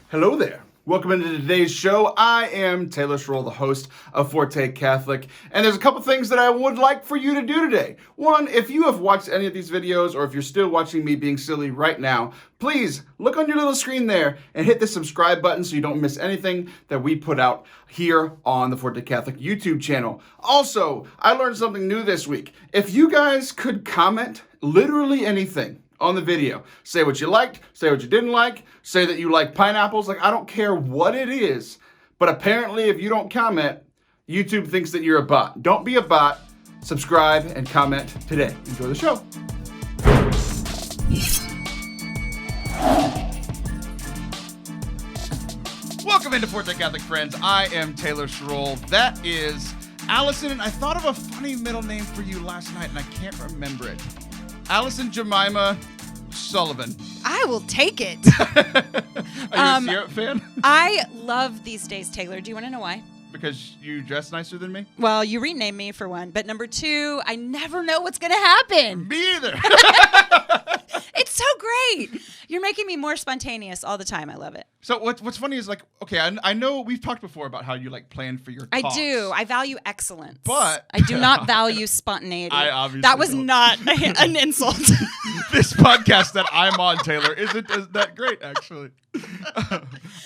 Hello there. Welcome into today's show. I am Taylor Squirrels, the host of Forte Catholic, and there's a couple things that I would like for you to do today. One, if you have watched any of these videos, or if you're still watching me being silly right now, please look on your little screen there and hit the subscribe button so you don't miss anything that we put out here on the Forte Catholic YouTube channel. Also, I learned something new this week. If you guys could comment literally anything on the video. Say what you liked, say what you didn't like, say that you like pineapples. Like, I don't care what it is, but apparently if you don't comment, YouTube thinks that you're a bot. Don't be a bot. Subscribe and comment today. Enjoy the show. Welcome into Forte Catholic, friends. I am Taylor Squirrels. That is Allison, and I thought of a funny middle name for you last night, and I can't remember it. Allison Jemima Sullivan. I will take it. Are you a Sierra fan? I love these days, Taylor. Do you want to know why? Because you dress nicer than me? Well, you renamed me for one. But number two, I never know what's going to happen. Me either. It's so great. You're making me more spontaneous all the time. I love it. So what's funny is, like, okay, I know we've talked before about how you like plan for your talks. I do. I value excellence. But I do not value spontaneity. I obviously That was don't. not an insult. This podcast that I'm on, Taylor, isn't that great, actually.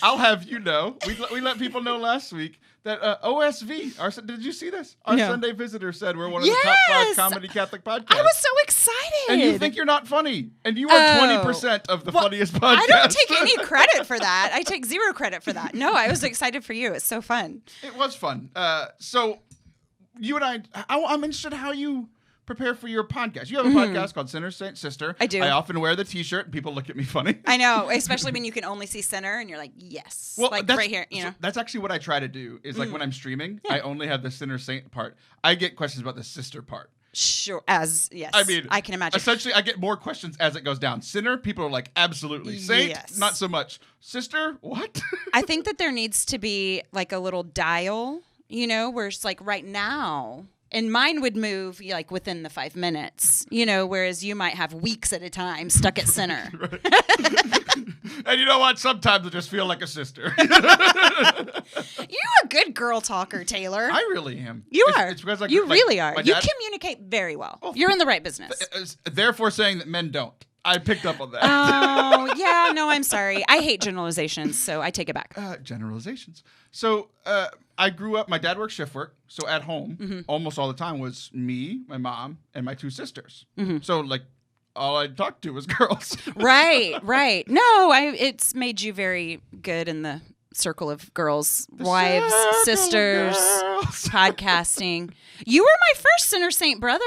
I'll have you know, we let people know last week that OSV, did you see this? Our No. Sunday visitor said we're one of the top 5 comedy Catholic podcasts. I was so excited. And you think you're not funny. And you are 20% of the funniest podcast. I don't take any credit for that. I take zero credit for that. No, I was excited for you. It's so fun. It was fun. So you and I'm interested how you prepare for your podcast. You have a podcast called Sinner, Saint, Sister. I do. I often wear the t-shirt and people look at me funny. I know, especially when you can only see Sinner and you're like, yes. Well, like that's, right here, you know. so that's actually what I try to do is like when I'm streaming, I only have the Sinner, Saint part. I get questions about the sister part. Sure. Yes. I mean, I can imagine. Essentially, I get more questions as it goes down. Sinner, people are like, absolutely. Saint, Yes. not so much. Sister, what? I think that there needs to be like a little dial, you know, where it's like right now. And mine would move like within the 5 minutes, you know, whereas you might have weeks at a time stuck at Sinner. And you know what? Sometimes I just feel like a sister. You're a good girl talker, Taylor. I really am. You are. It's because you really are. my You dad- communicate very well. You're in the right business. Therefore saying that men don't. I picked up on that. Oh, yeah. No, I'm sorry. I hate generalizations, so I take it back. Generalizations. So I grew up, my dad worked shift work. So at home, almost all the time was me, my mom, and my 2 sisters. So like all I talked to was girls. Right. No, it's made you very good in the circle of girls, wives, circle of sisters, girls. podcasting. You were my first Sinner Saint brother.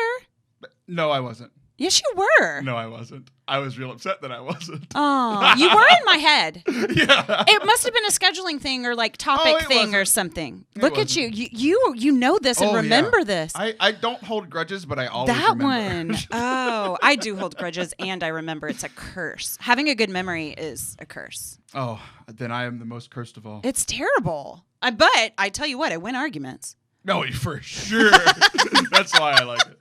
No, I wasn't. Yes, you were. No, I wasn't. I was real upset that I wasn't. Oh, you were in my head. Yeah. It must have been a scheduling thing or like topic thing or something. Look at you. You know this and remember this. I don't hold grudges, but I always That remember. one. Oh, I do hold grudges and I remember. It's a curse. Having a good memory is a curse. Oh, then I am the most cursed of all. It's terrible. But I tell you what, I win arguments. No, for sure. That's why I like it.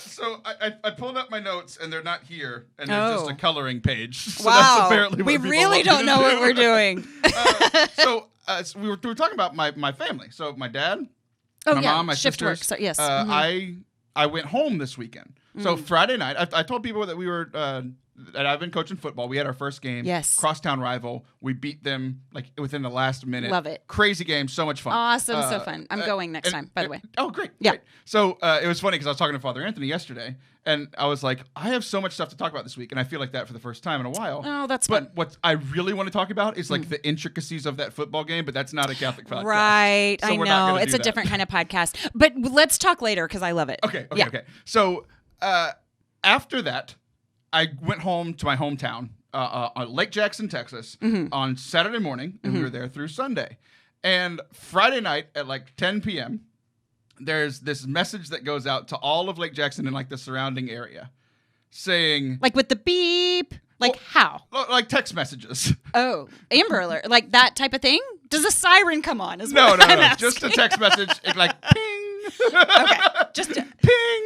So I pulled up my notes, and they're not here, and there's just a coloring page. So that's apparently what we people really want me don't to know do. what we're doing. So we were talking about my family. So my dad, Oh, my yeah. mom, my Shift sisters. work. So, yes. I went home this weekend. So Friday night, I told people that we were that I've been coaching football. We had our first game. Yes. Crosstown rival. We beat them like within the last minute. Love it. Crazy game. So much fun. Awesome. So fun. I'm going next time, by the way. Oh, great. Yeah. Great. So it was funny because I was talking to Father Anthony yesterday, and I was like, I have so much stuff to talk about this week, and I feel like that for the first time in a while. Oh, that's fun. But what I really want to talk about is like the intricacies of that football game, but that's not a Catholic podcast. Right. So I we're not know. gonna It's do a that. different kind of podcast. But let's talk later because I love it. Okay. Yeah. So after that, I went home to my hometown, Lake Jackson, Texas, on Saturday morning, and we were there through Sunday. And Friday night at like 10 p.m., there's this message that goes out to all of Lake Jackson and like the surrounding area, saying Like with the beep. Like how? like text messages. Oh, Amber Alert. Like that type of thing? Does a siren come on? Is No, what I'm asking. just a text message. It's like ping. Okay. Just ping.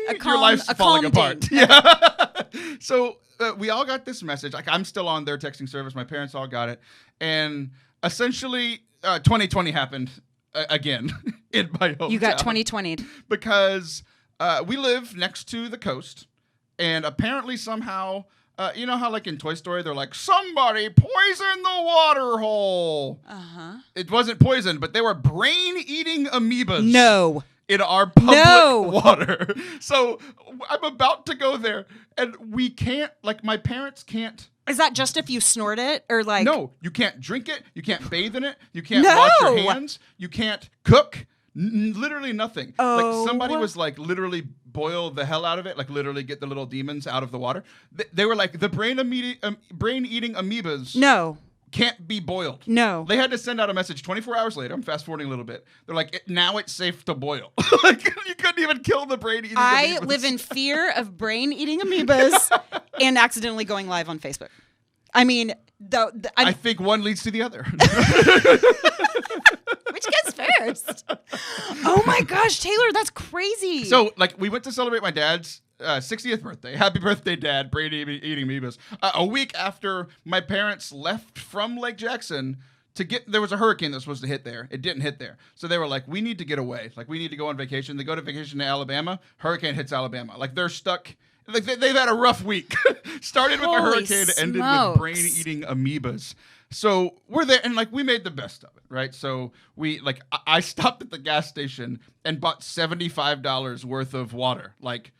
a Your calm- life's a falling calm apart. ding. Yeah. So we all got this message. Like I'm still on their texting service. My parents all got it, and essentially 2020 happened again in my hometown. You got 2020'd. Because we live next to the coast, and apparently somehow, you know how like in Toy Story, they're like, somebody poisoned the water hole. Uh-huh. It wasn't poison, but they were brain-eating amoebas. No. In our public water. So I'm about to go there, and we can't, like my parents can't. Is that just if you snort it or like? No, you can't drink it. You can't bathe in it. You can't wash your hands. You can't cook. Literally nothing. Oh. Like somebody was like literally boil the hell out of it, like literally get the little demons out of the water. They were like the brain-eating amoebas. No. Can't be boiled. No. They had to send out a message 24 hours later. I'm fast forwarding a little bit. They're like, now it's safe to boil. Like, you couldn't even kill the brain-eating amoebas. I live in fear of brain-eating amoebas and accidentally going live on Facebook. I mean, I think one leads to the other. Which gets first? Oh my gosh, Taylor, that's crazy. So, like, we went to celebrate my dad's 60th birthday. Happy birthday, Dad. Brain-eating amoebas. A week after my parents left from Lake Jackson there was a hurricane that was supposed to hit there. It didn't hit there. So they were like, we need to get away. Like, we need to go on vacation. They go to vacation to Alabama. Hurricane hits Alabama. Like, they're stuck. Like, they've had a rough week. Started with a hurricane, ended with brain-eating amoebas. So we're there, and like we made the best of it, right? So I stopped at the gas station and bought $75 worth of water. Like,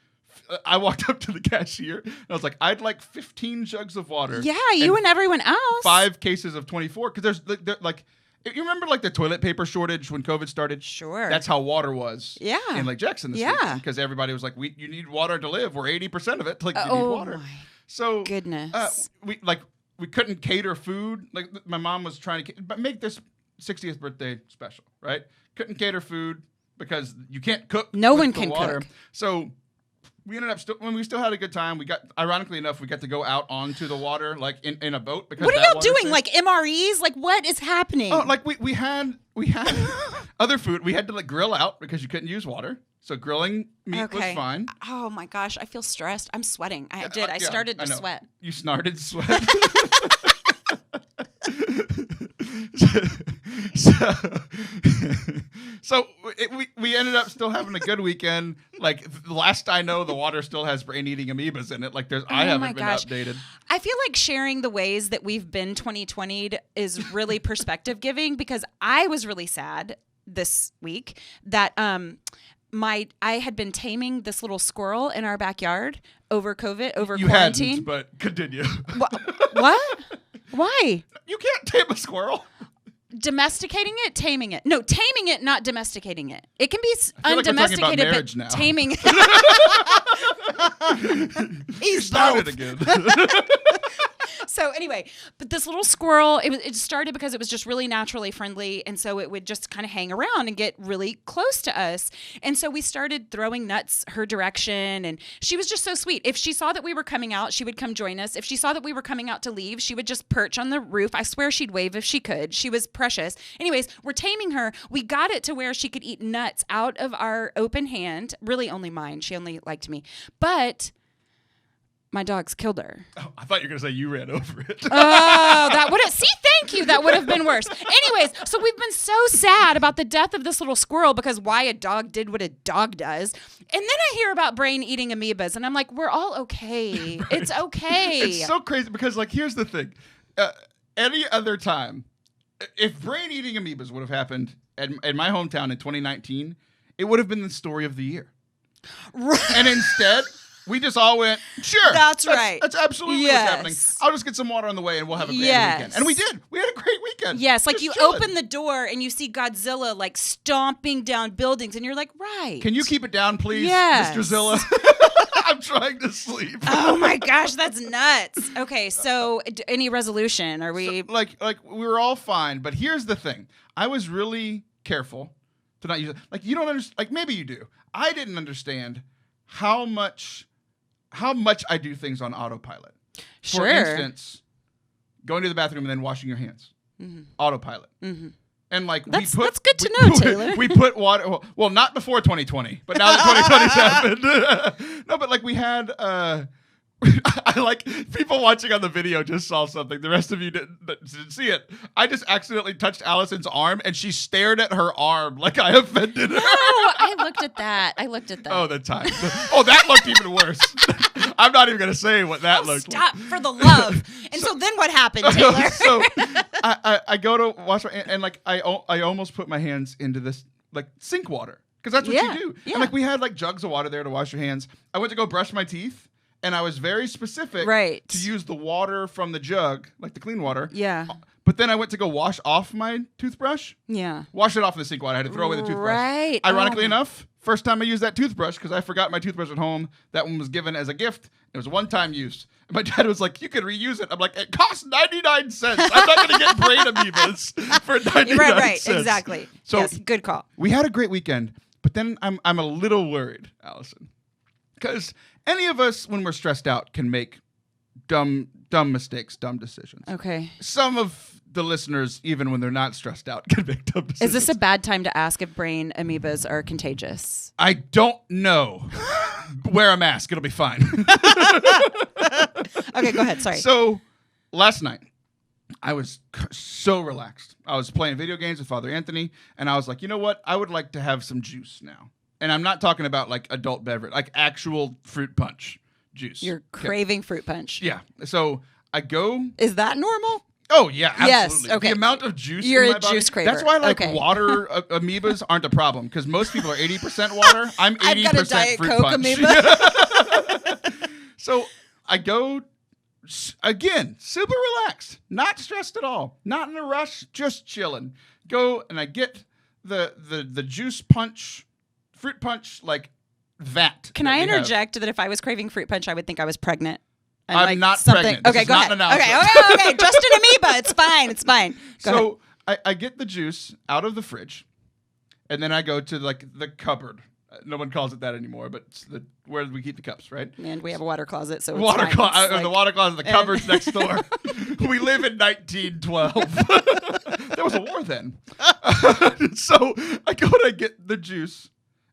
I walked up to the cashier and I was like, I'd like 15 jugs of water. Yeah, you and everyone else. 5 cases of 24, because there's like, you remember like the toilet paper shortage when COVID started? Sure. That's how water was. Yeah. In Lake Jackson this weekend, because everybody was like, you need water to live. We're 80% of it. Like, you need water. So goodness. We couldn't cater food. Like my mom was trying to make this 60th birthday special, right? Couldn't cater food because you can't cook. No one can cook. So we ended up when we still had a good time. We got, ironically enough, we got to go out onto the water, like in a boat. Because what are y'all doing? Like MREs? Like what is happening? Oh, like we had other food. We had to like grill out because you couldn't use water. So grilling meat was fine. Oh my gosh, I feel stressed. I'm sweating. I started to sweat. You started to sweat. So we ended up still having a good weekend. Like last I know, the water still has brain-eating amoebas in it. Like I haven't been updated. I feel like sharing the ways that we've been 2020'd is really perspective giving, because I was really sad this week that I had been taming this little squirrel in our backyard over COVID, over quarantine. You hadn't, but continue. What? Why? You can't tame a squirrel. Domesticating it, taming it. No, taming it, not domesticating it. It can be undomesticated, like but taming it. He's started again. So anyway, but this little squirrel, it started because it was just really naturally friendly, and so it would just kind of hang around and get really close to us. And so we started throwing nuts her direction, and she was just so sweet. If she saw that we were coming out, she would come join us. If she saw that we were coming out to leave, she would just perch on the roof. I swear she'd wave if she could. She was precious. Anyways, we're taming her. We got it to where she could eat nuts out of our open hand. Really only mine. She only liked me. But my dogs killed her. Oh, I thought you were going to say you ran over it. Oh, that would have... See, thank you. That would have been worse. Anyways, so we've been so sad about the death of this little squirrel because why a dog did what a dog does. And then I hear about brain-eating amoebas, and I'm like, we're all okay. Right. It's okay. It's so crazy because, like, here's the thing. Any other time, if brain-eating amoebas would have happened in my hometown in 2019, it would have been the story of the year. Right. And instead... we just all went, sure. That's right. That's absolutely what's happening. I'll just get some water on the way and we'll have a great weekend. And we did. We had a great weekend. Yes, like you open the door and you see Godzilla like stomping down buildings and you're like, right. Can you keep it down, please, yes. Mr. Zilla? I'm trying to sleep. Oh my gosh, that's nuts. Okay, so any resolution? Are we... So, like we were all fine, but here's the thing. I was really careful to not use it. Like you don't understand, like maybe you do. I didn't understand how much I do things on autopilot. Sure. For instance, going to the bathroom and then washing your hands. Mm-hmm. Autopilot. Mm-hmm. And like that's good to know, Taylor. We put water. Well, not before 2020, but now that 2020's happened. No, but like we had I like people watching on the video just saw something. The rest of you didn't see it. I just accidentally touched Allison's arm, and she stared at her arm like I offended her. No, I looked at that. Oh, the time. Oh, that looked even worse. I'm not even gonna say what that looked like. Stop for the love. And so then what happened, Taylor? So I go to wash my and like I almost put my hands into this like sink water because that's what you do. Yeah. And like we had like jugs of water there to wash your hands. I went to go brush my teeth. And I was very specific to use the water from the jug, like the clean water. Yeah. But then I went to go wash off my toothbrush. Yeah. Wash it off in the sink water. I had to throw away the toothbrush. Right. Ironically enough, first time I used that toothbrush because I forgot my toothbrush at home. That one was given as a gift. It was one-time use. And my dad was like, you could reuse it. I'm like, it costs 99 cents. I'm not going to get brain amoebas for 99 right, cents. exactly. So yes, good call. We had a great weekend, but then I'm a little worried, Allison. Because any of us, when we're stressed out, can make dumb mistakes, dumb decisions. Okay. Some of the listeners, even when they're not stressed out, can make dumb decisions. Is this a bad time to ask if brain amoebas are contagious? I don't know. Wear a mask. It'll be fine. Okay, go ahead. Sorry. So last night, I was so relaxed. I was playing video games with Father Anthony, and I was like, you know what? I would like to have some juice now. And I'm not talking about like adult beverage, like actual fruit punch juice. You're craving fruit punch. Yeah. So I go. Is that normal? Oh, yeah, absolutely. Yes, okay. The amount of juice You're in my a body. juice craver. That's why like Okay. water amoebas aren't a problem because most people are 80% water. I'm 80% I've got a Diet fruit Coke punch. amoeba. So I go again, super relaxed, not stressed at all, not in a rush, just chilling. Go and I get the juice punch, fruit punch like vat. Can I interject that if I was craving fruit punch, I would think I was pregnant? And I'm like not something. pregnant. This Okay, is go not ahead. an announcement. Okay. Just an amoeba. It's fine. It's fine. Go ahead. I get the juice out of the fridge, and then I go to like the cupboard. No one calls it that anymore, but it's where we keep the cups, right? And we have a water closet, so it's Water fine. closet. It's The water closet. The cupboard's next door. We live in 1912. There was a war then. So I go to get the juice,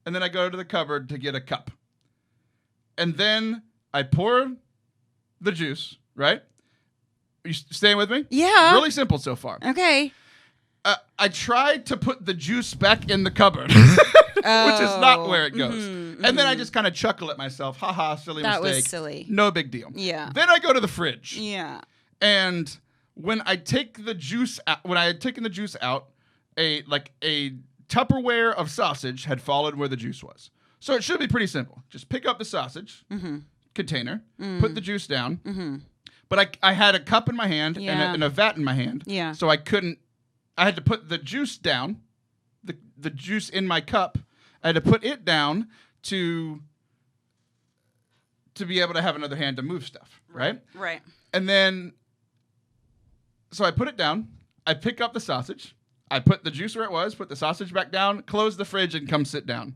and then I go to the cupboard to get a cup, and then I pour the juice. Right? You staying with me? Yeah. Really simple so far. Okay. I tried to put the juice back in the cupboard, which is not where it goes. And then I just kind of chuckle at myself. Haha, silly mistake. That was silly. No big deal. Yeah. Then I go to the fridge. Yeah. And when I take the juice out, when I had taken the juice out, a Tupperware of sausage had fallen where the juice was. So it should be pretty simple. Just pick up the sausage container, put the juice down. But I had a cup in my hand and a vat in my hand. Yeah. So I had to put the juice down, the juice in my cup. I had to put it down to be able to have another hand to move stuff, right? Right. And then, so I put it down. I pick up the sausage. I put the juice where it was, put the sausage back down, close the fridge, and come sit down.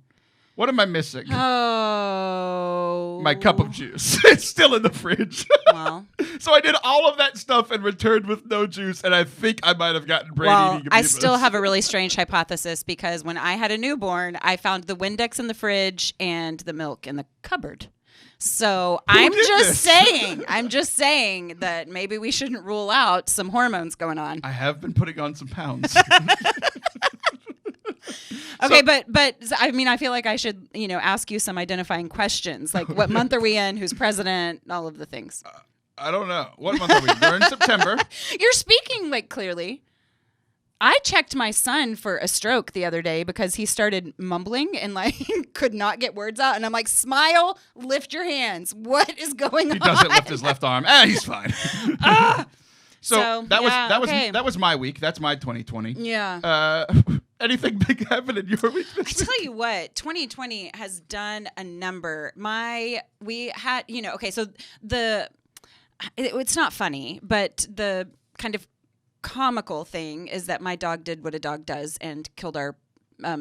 What am I missing? Oh. My cup of juice. It's still in the fridge. Well. So I did all of that stuff and returned with no juice, and I think I might have gotten brain eating amoebas. I still have a really strange hypothesis because when I had a newborn, I found the Windex in the fridge and the milk in the cupboard. So I'm just saying that maybe we shouldn't rule out some hormones going on. I have been putting on some pounds. Okay, but I mean, I feel like I should, ask you some identifying questions, like what month are we in, who's president, all of the things. I don't know. What month are we? We're in September. You're speaking clearly. I checked my son for a stroke the other day because he started mumbling and could not get words out. And I'm like, smile, lift your hands. What is going on? He doesn't lift his left arm. He's fine. So that was my week. That's my 2020. Yeah. Anything big happen in your week? I tell you what, 2020 has done a number. We had, so it's not funny, but the kind of comical thing is that my dog did what a dog does and killed our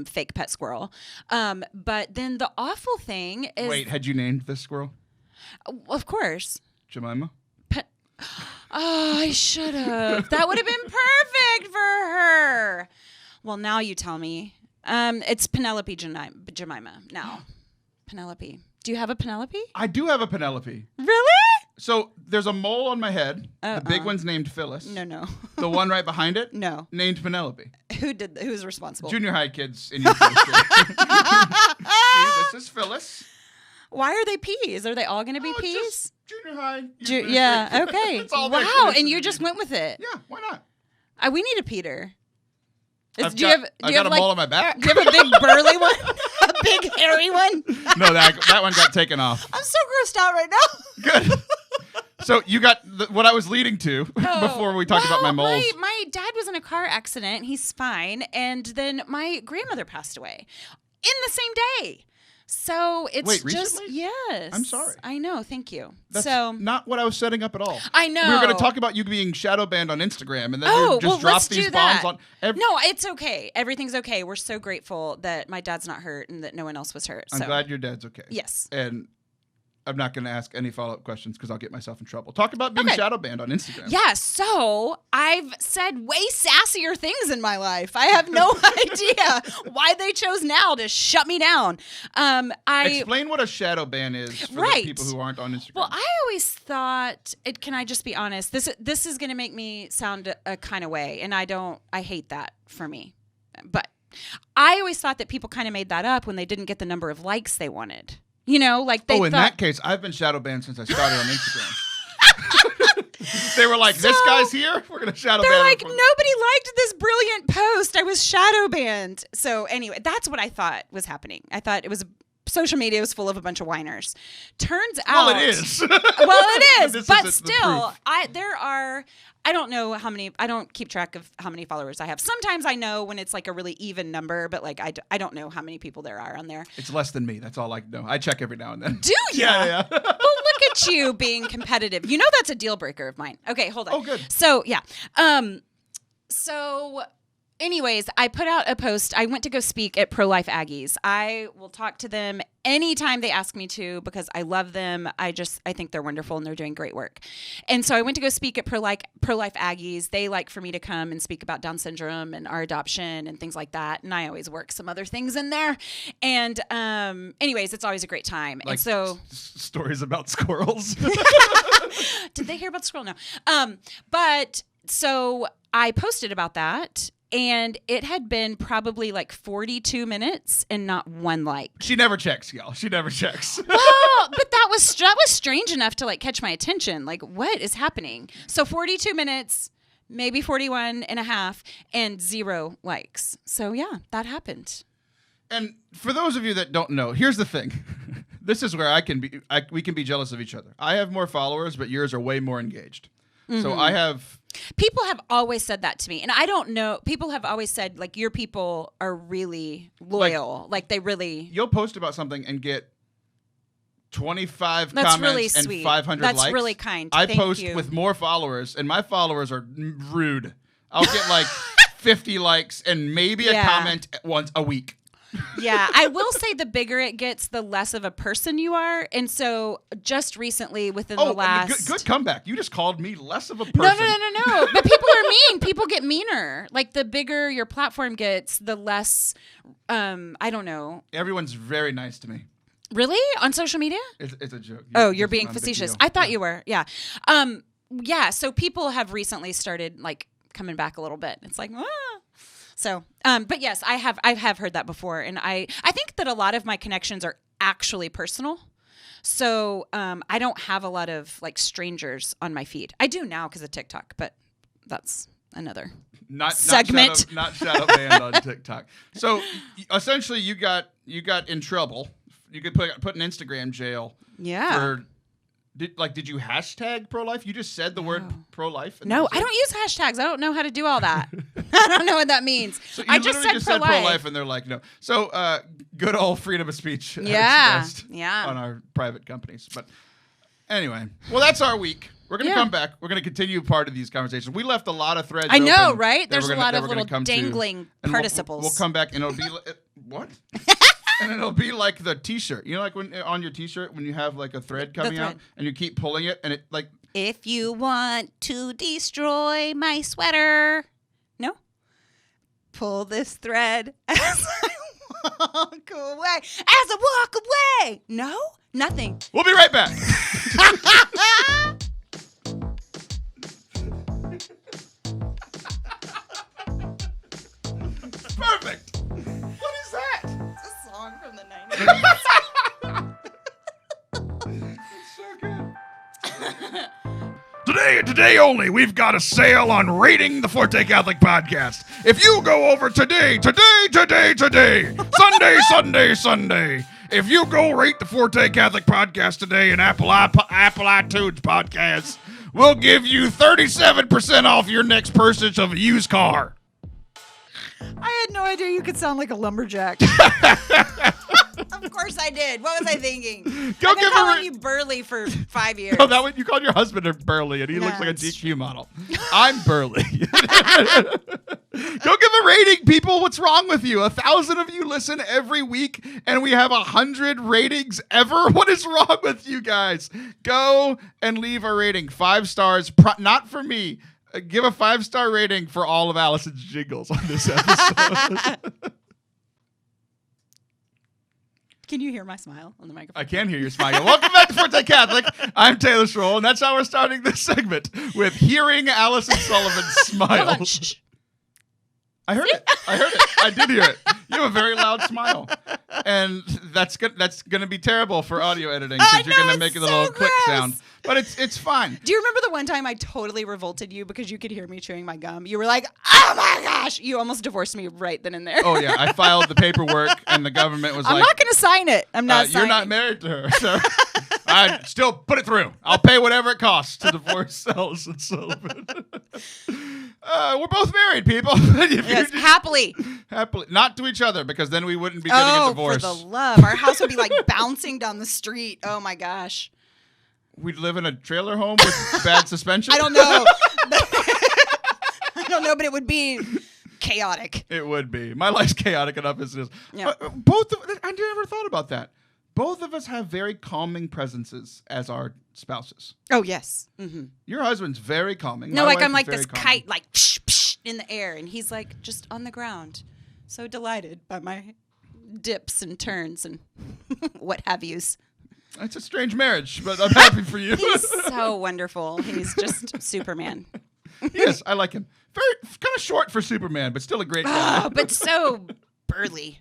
fake pet squirrel. But then the awful thing is... Wait, had you named this squirrel? Of course. Jemima? Oh, I should have. That would have been perfect for her. Well, now you tell me. It's Penelope Jemima now. Penelope. Do you have a Penelope? I do have a Penelope. Really? So there's a mole on my head. The big one's named Phyllis. No. The one right behind it? No. Named Penelope. Who's responsible? Junior high kids in your See, this is Phyllis. Why are they peas? Are they all going to be peas? Just junior high. Yeah, okay. Wow, and you just went with it. Yeah, why not? We need a Peter. I've got a mole on my back. Do you have a big burly one? A big hairy one? No, that one got taken off. I'm so grossed out right now. Good. So you got what I was leading to before we talked about my moles. My dad was in a car accident. He's fine. And then my grandmother passed away in the same day. So it's just, recently? Yes. I'm sorry. I know. Thank you. That's not what I was setting up at all. I know. We were going to talk about you being shadow banned on Instagram, and then you just let's drop these do bombs that. on. No, it's okay. Everything's okay. We're so grateful that my dad's not hurt and that no one else was hurt. I'm glad your dad's okay. Yes. And I'm not going to ask any follow-up questions because I'll get myself in trouble. Talk about being shadow banned on Instagram. Yeah, so I've said way sassier things in my life. I have no idea why they chose now to shut me down. Explain what a shadow ban is for the people who aren't on Instagram. Well, I always thought, can I just be honest? This is going to make me sound a kind of way, and I hate that for me. But I always thought that people kind of made that up when they didn't get the number of likes they wanted. You know, like they in that case, I've been shadow banned since I started on Instagram. They were like, this guy's here? We're going to shadow ban him. They're like, nobody liked this brilliant post. I was shadow banned. So anyway, that's what I thought was happening. I thought social media was full of a bunch of whiners. Turns out... Well, it is. But still, I don't know how many, I don't keep track of how many followers I have. Sometimes I know when it's like a really even number, but like I don't know how many people there are on there. It's less than me. That's all I know. I check every now and then. Do you? Yeah. Well, look at you being competitive. You know that's a deal breaker of mine. Okay, hold on. Oh, good. So, yeah. Anyways, I put out a post. I went to go speak at Pro-Life Aggies. I will talk to them anytime they ask me to because I love them. I think they're wonderful and they're doing great work. And so I went to go speak at Pro-Life Aggies. They like for me to come and speak about Down syndrome and our adoption and things like that. And I always work some other things in there. And anyways, it's always a great time. Like and so stories about squirrels. Did they hear about squirrel? No. But so I posted about that. And it had been probably like 42 minutes and not one like. She never checks, y'all. She never checks. Well, but that was strange enough to like catch my attention. Like, what is happening? So 42 minutes, maybe 41 and a half, and 0 likes. So yeah, that happened. And for those of you that don't know, here's the thing. This is where we can be jealous of each other. I have more followers, but yours are way more engaged. Mm-hmm. So I have... People have always said that to me. And I don't know. People have always said, like, your people are really loyal. Like they really... You'll post about something and get 25 That's comments really and sweet. 500 likes. That's really kind. I Thank post you. with more followers, and my followers are rude. I'll get like 50 likes and maybe a comment once a week. Yeah, I will say the bigger it gets, the less of a person you are. And so just recently within the last... Good comeback. You just called me less of a person. No. But people are mean. People get meaner. Like the bigger your platform gets, the less, I don't know. Everyone's very nice to me. Really? On social media? It's a joke. You're being facetious. I thought you were. Yeah. Yeah, so people have recently started like coming back a little bit. It's like, So, but yes, I have heard that before, and I think that a lot of my connections are actually personal. So, I don't have a lot of like strangers on my feed. I do now because of TikTok, but that's another segment. Not shadow banned on TikTok. So, essentially, you got in trouble. You could put in Instagram jail. Yeah. Did you hashtag pro-life? You just said the word pro-life? No, I don't use hashtags. I don't know how to do all that. I don't know what that means. So I just said pro-life, and they're like, no. So good old freedom of speech expressed on our private companies. But anyway, well, that's our week. We're going to come back. We're going to continue part of these conversations. We left a lot of threads open. I know, right? There's a lot of little dangling participles. We'll come back, and it'll be... What? And it'll be like the T-shirt. You know, like when on your T-shirt when you have like a thread coming out and you keep pulling it and it like... If you want to destroy my sweater... No? Pull this thread as I walk away. As I walk away! No? Nothing. We'll be right back. Perfect. What is that? It's a song from the 90s. It's so good. Today only, we've got a sale on rating the Forte Catholic Podcast. If you go over today, Sunday, if you go rate the Forte Catholic Podcast today in Apple iTunes Podcasts, we'll give you 37% off your next purchase of a used car. I had no idea you could sound like a lumberjack. Of course I did. What was I thinking? I've been calling you Burley for 5 years. Oh, that one, you called your husband Burley, and he looks like a GQ model. I'm Burley. Go give a rating, people. What's wrong with you? 1,000 of you listen every week, and we have 100 ratings ever. What is wrong with you guys? Go and leave a rating. 5 stars. Not for me. Give a 5-star rating for all of Allison's jingles on this episode. Can you hear my smile on the microphone? I can hear your smile. Welcome back to Forte Catholic. I'm Taylor Schroll, and that's how we're starting this segment, with hearing Allison Sullivan smile. Hold on. Shh. I heard it. I did hear it. You have a very loud smile. And that's gonna be terrible for audio editing, because you're gonna make a little click sound. But it's fine. Do you remember the one time I totally revolted you because you could hear me chewing my gum? You were like, oh my gosh. You almost divorced me right then and there. Oh yeah, I filed the paperwork, and the government was I'm like, not going to sign it. I'm not signing. you're not married to her, so I still put it through. I'll pay whatever it costs to divorce Allison Sullivan. We're both married, people. Yes, happily. Happily. Not to each other, because then we wouldn't be getting a divorce. For the love. Our house would be like bouncing down the street. Oh my gosh. We'd live in a trailer home with bad suspension? I don't know. I don't know, but it would be chaotic. It would be. My life's chaotic enough as it is. Yeah. I never thought about that. Both of us have very calming presences as our spouses. Oh, yes. Mm-hmm. Your husband's very calming. No, My like wife I'm is like very this calming. kite, like psh, psh, in the air. And he's like just on the ground. So delighted by my dips and turns and what have yous. It's a strange marriage, but I'm happy for you. He's so wonderful. He's just Superman. Yes, I like him. Very kind of short for Superman, but still a great guy. Oh, but so burly.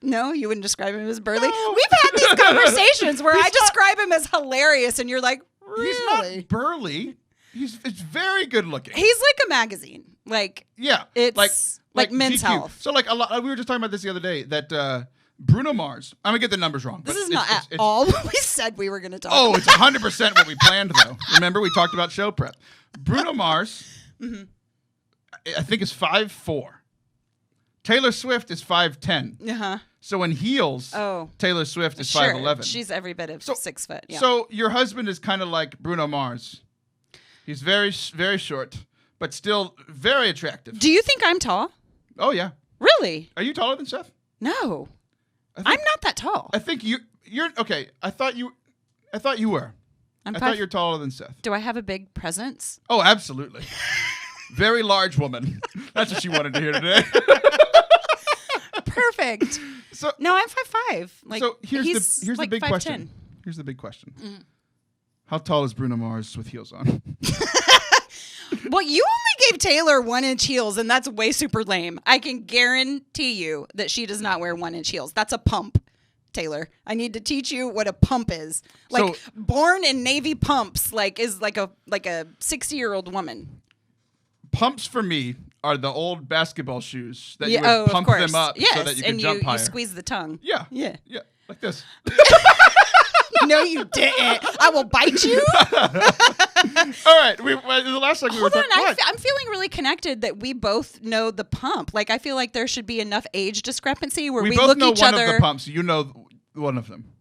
No, you wouldn't describe him as burly. No. We've had these conversations where I describe him as hilarious, and you're like, really? He's not burly. It's very good looking. He's like a magazine. Like, yeah, it's like Men's GQ. Health. So like we were just talking about this the other day, that Bruno Mars. I'm gonna get the numbers wrong. This but is not at all what we said we were going to talk Oh, about. it's 100% what we planned, though. Remember, we talked about show prep. Bruno Mars, I think, is 5'4". Taylor Swift is 5'10". Uh-huh. So in heels, Taylor Swift is 5'11". She's every bit of 6 foot. Yeah. So your husband is kind of like Bruno Mars. He's very, very short, but still very attractive. Do you think I'm tall? Oh, yeah. Really? Are you taller than Seth? No. I'm not that tall. I think you're okay. I thought you were. I thought you're taller than Seth. Do I have a big presence? Oh, absolutely. Very large woman. That's what she wanted to hear today. Perfect. So no, I'm 5'5". Like, so here's like the big 5'10". question. Here's the big question. How tall is Bruno Mars with heels on? Well, you only gave Taylor 1-inch heels, and that's way super lame. I can guarantee you that she does not wear 1-inch heels. That's a pump, Taylor. I need to teach you what a pump is. Like, So- born in Navy pumps, like, is like a 60-year-old woman. Pumps for me are the old basketball shoes that Yeah, you would pump of course. them up Yes, so that you can and jump higher. you squeeze the tongue. Yeah. Yeah. Yeah. Like this. No, you didn't. I will bite you. All right. The last time we were Hold on. talking. I'm feeling really connected that we both know the pump. Like, I feel like there should be enough age discrepancy where we both look know each one other. of the pumps. You know one of them.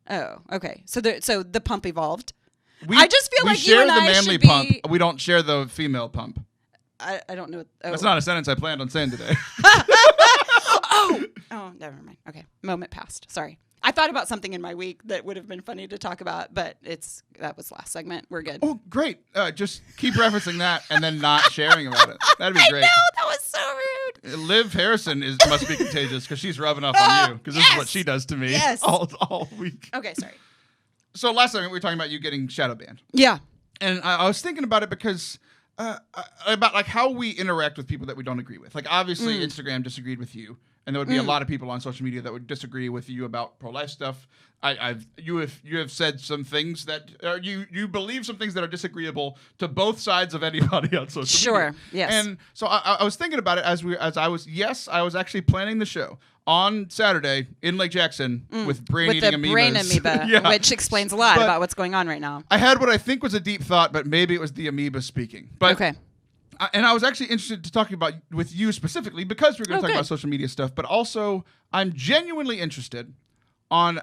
Oh, okay. So the pump evolved. We, I just feel we like you share and the I manly should pump. be- We don't share the female pump. I don't know. Oh. That's not a sentence I planned on saying today. Oh, never mind. Okay. Moment passed. Sorry. I thought about something in my week that would have been funny to talk about, but that was last segment. We're good. Oh, great. Just keep referencing that and then not sharing about it. That'd be great. No, that was so rude. Liv Harrison must be contagious because she's rubbing off on you because this is what she does to me Yes. all week. Okay, sorry. So last time we were talking about you getting shadow banned. Yeah. And I was thinking about it because about like how we interact with people that we don't agree with. Like obviously Instagram disagreed with you, and there would be a lot of people on social media that would disagree with you about pro-life stuff. You have said some things that you believe some things that are disagreeable to both sides of anybody on social media. Sure. Yes. And so I was thinking about it I was actually planning the show on Saturday in Lake Jackson with brain-eating amoebas. Brain amoeba, Yeah. which explains a lot But about what's going on right now. I had what I think was a deep thought, but maybe it was the amoeba speaking. But Okay. And I was actually interested to talk about with you specifically because we're going to talk about social media stuff, but also I'm genuinely interested on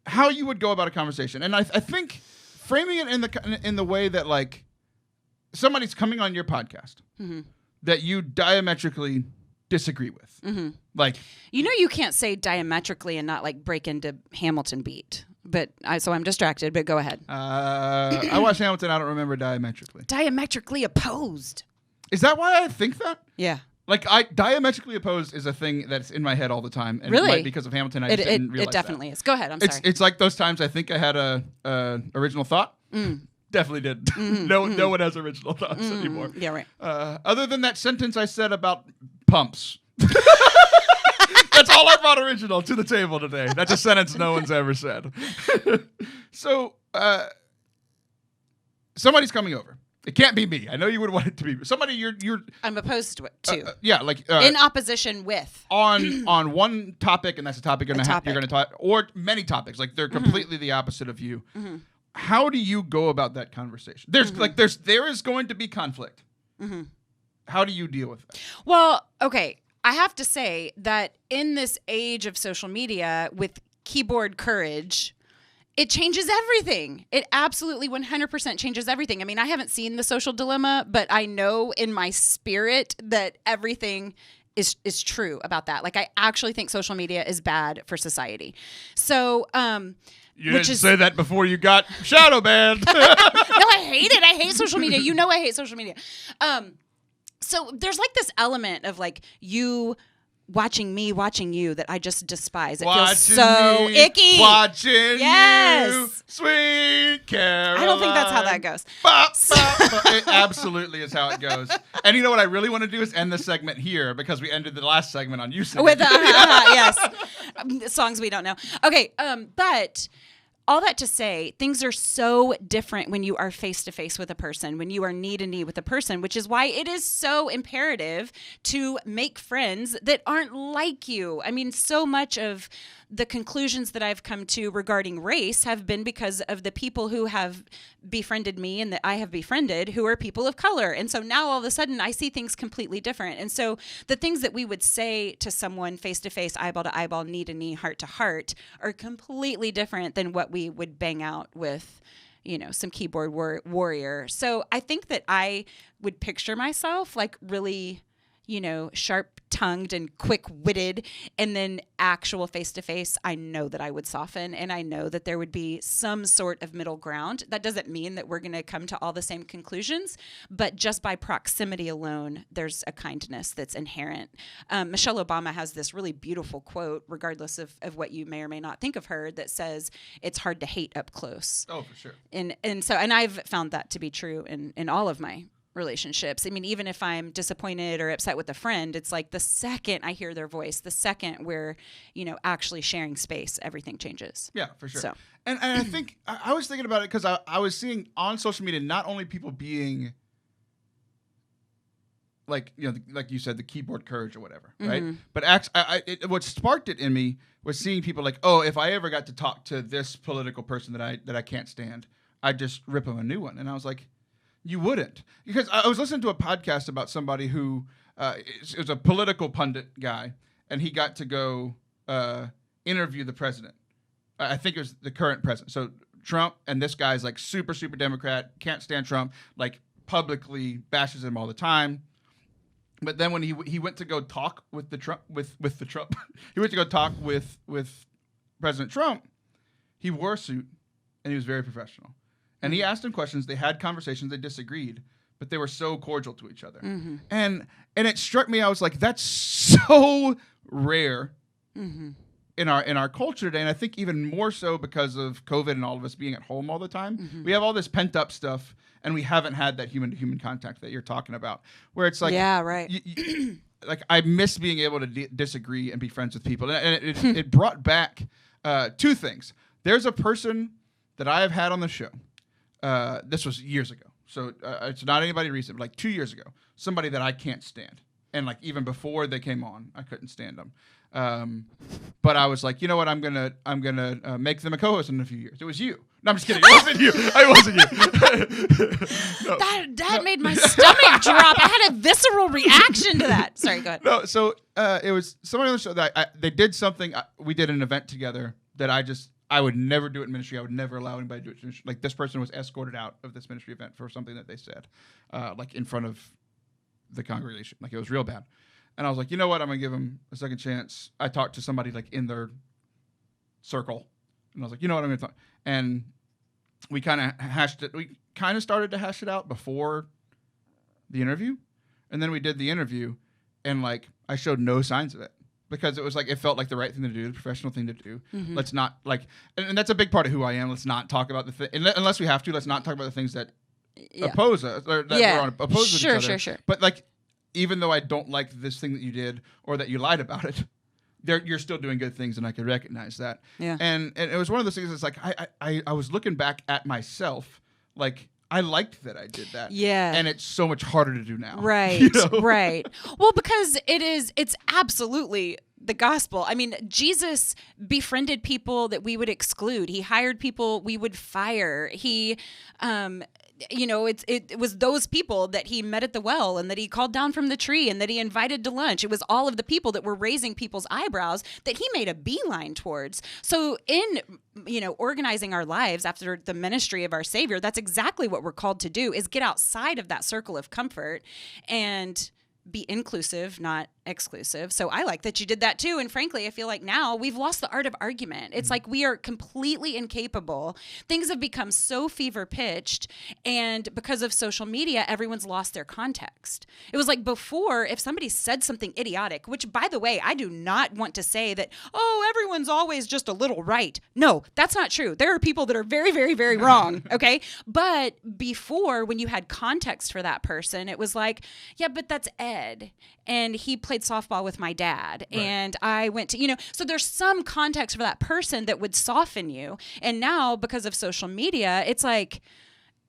how you would go about a conversation. And I think framing it in the way that like somebody's coming on your podcast that you diametrically disagree with. Like, you know, you can't say diametrically and not like break into Hamilton beat. But so I'm distracted, but go ahead. I watched Hamilton. I don't remember diametrically. Diametrically opposed. Is that why I think that? Yeah. Like, diametrically opposed is a thing that's in my head all the time. And Really? because of Hamilton, I just didn't realize it definitely is. Go ahead. I'm sorry. It's like those times I think I had a original thought. Definitely did. No one has original thoughts anymore. Yeah, right. Other than that sentence I said about pumps. That's all I brought original to the table today. That's a sentence no one's ever said. So, somebody's coming over. It can't be me. I know you would want it to be somebody. You're. I'm opposed to it too. Yeah, like in opposition with on one topic, and that's a topic you're going to talk, or many topics. Like they're completely the opposite of you. How do you go about that conversation? There is going to be conflict. How do you deal with that? Well, okay. I have to say that in this age of social media with keyboard courage, it changes everything. It absolutely 100% changes everything. I mean, I haven't seen The Social Dilemma, but I know in my spirit that everything is true about that. Like, I actually think social media is bad for society. So, you didn't say that before you got shadow banned. No, I hate it. I hate social media. You know I hate social media. So there's like this element of like you watching me, watching you that I just despise. It feels so icky. Watching you, sweet Caroline. I don't think that's how that goes. It absolutely is how it goes. And you know what I really want to do is end the segment here because we ended the last segment on you singing. With yes, songs we don't know. Okay, but all that to say, things are so different when you are face-to-face with a person, when you are knee-to-knee with a person, which is why it is so imperative to make friends that aren't like you. I mean, so much of the conclusions that I've come to regarding race have been because of the people who have befriended me and that I have befriended who are people of color. And so now all of a sudden I see things completely different. And so the things that we would say to someone face to face, eyeball to eyeball, knee to knee, heart to heart are completely different than what we would bang out with, you know, some keyboard warrior. So I think that I would picture myself like really, you know, sharp-tongued and quick-witted, and then actual face-to-face, I know that I would soften, and I know that there would be some sort of middle ground. That doesn't mean that we're going to come to all the same conclusions, but just by proximity alone, there's a kindness that's inherent. Michelle Obama has this really beautiful quote, regardless of what you may or may not think of her, that says, it's hard to hate up close. Oh, for sure. And I've found that to be true in all of my relationships. I mean, even if I'm disappointed or upset with a friend, it's like the second I hear their voice, the second we're, you know, actually sharing space, everything changes. Yeah, for sure. So. And I think I was thinking about it because I was seeing on social media not only people being like, you know, like you said, the keyboard courage or whatever, right? But what sparked it in me was seeing people like, oh, if I ever got to talk to this political person that I can't stand, I'd just rip them a new one. And I was like, you wouldn't, because I was listening to a podcast about somebody who it was a political pundit guy, and he got to go interview the president. I think it was the current president. So Trump, and this guy's like super, super Democrat, can't stand Trump, like publicly bashes him all the time. But then when he went to go talk with the Trump he went to go talk with President Trump, he wore a suit and he was very professional. And he asked him questions. They had conversations. They disagreed, but they were so cordial to each other. And it struck me. I was like, that's so rare in our culture today, and I think even more so because of COVID and all of us being at home all the time, we have all this pent up stuff, and we haven't had that human to human contact that you're talking about, where it's like, yeah, right. Like I miss being able to disagree and be friends with people, and it brought back two things. There's a person that I have had on the show. This was years ago, so it's not anybody recent, but like 2 years ago. Somebody that I can't stand, and like even before they came on, I couldn't stand them. But I was like, you know what? I'm gonna make them a co-host in a few years. It was you. No, I'm just kidding. It wasn't you. It wasn't you. No, that made my stomach drop. I had a visceral reaction to that. Sorry, go ahead. No, so it was somebody on the show that they did something. We did an event together that I would never do it in ministry. I would never allow anybody to do it in ministry. Like this person was escorted out of this ministry event for something that they said, like in front of the congregation. Like it was real bad. And I was like, you know what? I'm going to give him a second chance. I talked to somebody like in their circle. And I was like, you know what? I'm going to talk. And we kind of hashed it. We kind of started to hash it out before the interview. And then we did the interview. And like, I showed no signs of it. Because it was like, it felt like the right thing to do, the professional thing to do. Let's not like, and that's a big part of who I am. Let's not talk about the thing, unless we have to, let's not talk about the things that oppose us, or that we're on oppose with each other. Sure. But like, even though I don't like this thing that you did or that you lied about it, you're still doing good things, and I could recognize that. Yeah. And it was one of those things that's like, I was looking back at myself, like, I liked that I did that. Yeah. And it's so much harder to do now. Right. You know? Right. Well, because it's absolutely the gospel. I mean, Jesus befriended people that we would exclude. He hired people we would fire. He, it was those people that he met at the well and that he called down from the tree and that he invited to lunch. It was all of the people that were raising people's eyebrows that he made a beeline towards. So in, organizing our lives after the ministry of our Savior, that's exactly what we're called to do, is get outside of that circle of comfort and be inclusive, not exclusive. So I like that you did that too. And frankly, I feel like now we've lost the art of argument. It's like we are completely incapable. Things have become so fever pitched. And because of social media, everyone's lost their context. It was like before, if somebody said something idiotic, which by the way, I do not want to say that, everyone's always just a little right. No, that's not true. There are people that are very, very, very wrong. Okay. But before, when you had context for that person, it was like, yeah, but that's Ed. And he played softball with my dad. Right. And I went to, so there's some context for that person that would soften you. And now, because of social media, it's like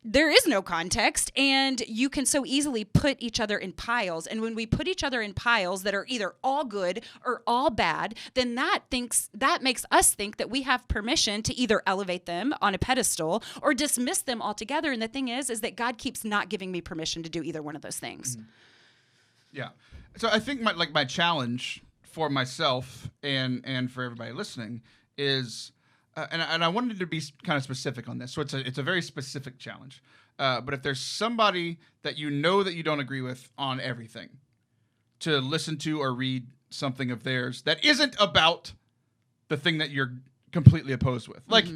there is no context, and you can so easily put each other in piles. And when we put each other in piles that are either all good or all bad, then that makes us think that we have permission to either elevate them on a pedestal or dismiss them altogether. And the thing is that God keeps not giving me permission to do either one of those things. Mm-hmm. Yeah. So I think my challenge for myself and for everybody listening is, and I wanted to be kind of specific on this. So it's a very specific challenge. But if there's somebody that you know that you don't agree with on everything, to listen to or read something of theirs that isn't about the thing that you're completely opposed with. Like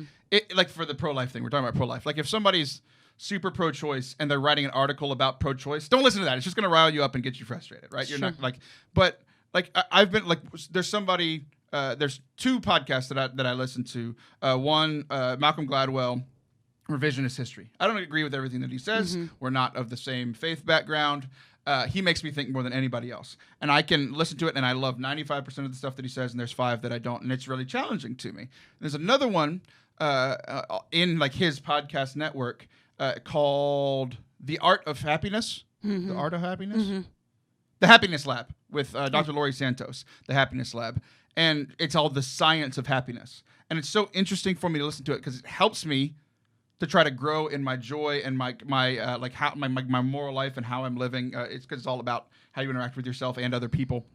like for the pro-life thing, we're talking about pro-life. Like if somebody's super pro-choice and they're writing an article about pro-choice, don't listen to that. It's just going to rile you up and get you frustrated, right? You're not like, but like I've been like, there's somebody, there's two podcasts that I listen to. One, Malcolm Gladwell, Revisionist History. I don't agree with everything that he says. We're not of the same faith background. He makes me think more than anybody else. And I can listen to it, and I love 95% of the stuff that he says, and there's 5 that I don't, and it's really challenging to me. There's another one in like his podcast network called The Art of Happiness. The Art of Happiness? The Happiness Lab with Dr. Laurie Santos, The Happiness Lab. And it's all the science of happiness. And it's so interesting for me to listen to it because it helps me to try to grow in my joy and my moral life and how I'm living. It's because it's all about how you interact with yourself and other people.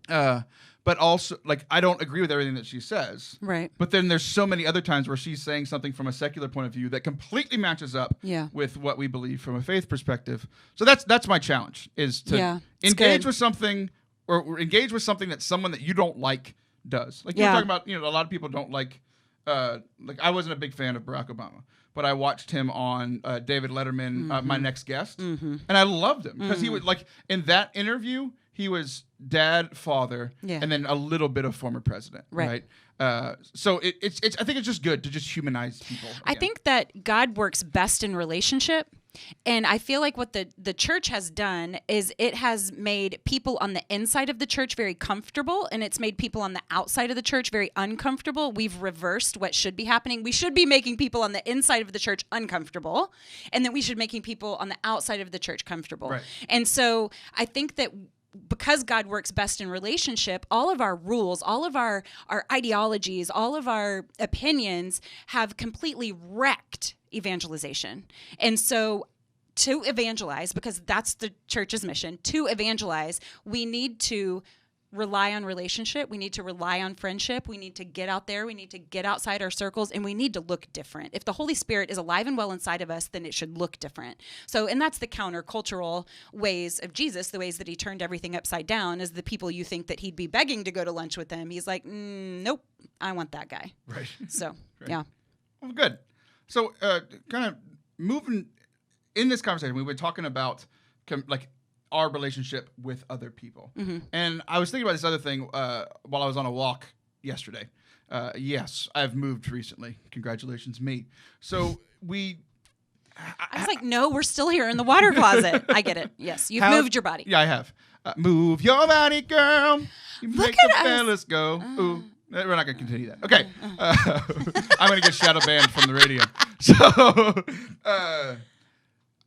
But also, like, I don't agree with everything that she says. Right. But then there's so many other times where she's saying something from a secular point of view that completely matches up with what we believe from a faith perspective. So that's my challenge, is to engage with something or engage with something that someone that you don't like does. Like you're talking about, a lot of people don't like I wasn't a big fan of Barack Obama, but I watched him on David Letterman, My Next Guest, and I loved him because he was like, in that interview, he was dad, father, Yeah. and then a little bit of former president, right? So it's I think it's just good to just humanize people. I think that God works best in relationship. And I feel like what the church has done is it has made people on the inside of the church very comfortable, and it's made people on the outside of the church very uncomfortable. We've reversed what should be happening. We should be making people on the inside of the church uncomfortable, and then we should be making people on the outside of the church comfortable. Right. And so I think that because God works best in relationship, all of our rules, all of our ideologies, all of our opinions have completely wrecked evangelization. And so to evangelize, because that's the church's mission, to evangelize, we need to rely on relationship. We need to rely on friendship. We need to get out there. We need to get outside our circles, and we need to look different. If the Holy Spirit is alive and well inside of us, then it should look different. So, and that's the countercultural ways of Jesus, the ways that he turned everything upside down, is the people you think that he'd be begging to go to lunch with them. He's like, nope, I want that guy. Right. So, Right. yeah. Well, good. So, kind of moving in this conversation, we were talking about like our relationship with other people. Mm-hmm. And I was thinking about this other thing while I was on a walk yesterday. Yes, I've moved recently. Congratulations, me. So I was like, no, we're still here in the water closet. I get it. Yes, you've moved your body. Yeah, I have. Move your body, girl. You Look make at the us. fellas go. Ooh. We're not going to continue that. Okay. I'm going to get shadow banned from the radio. So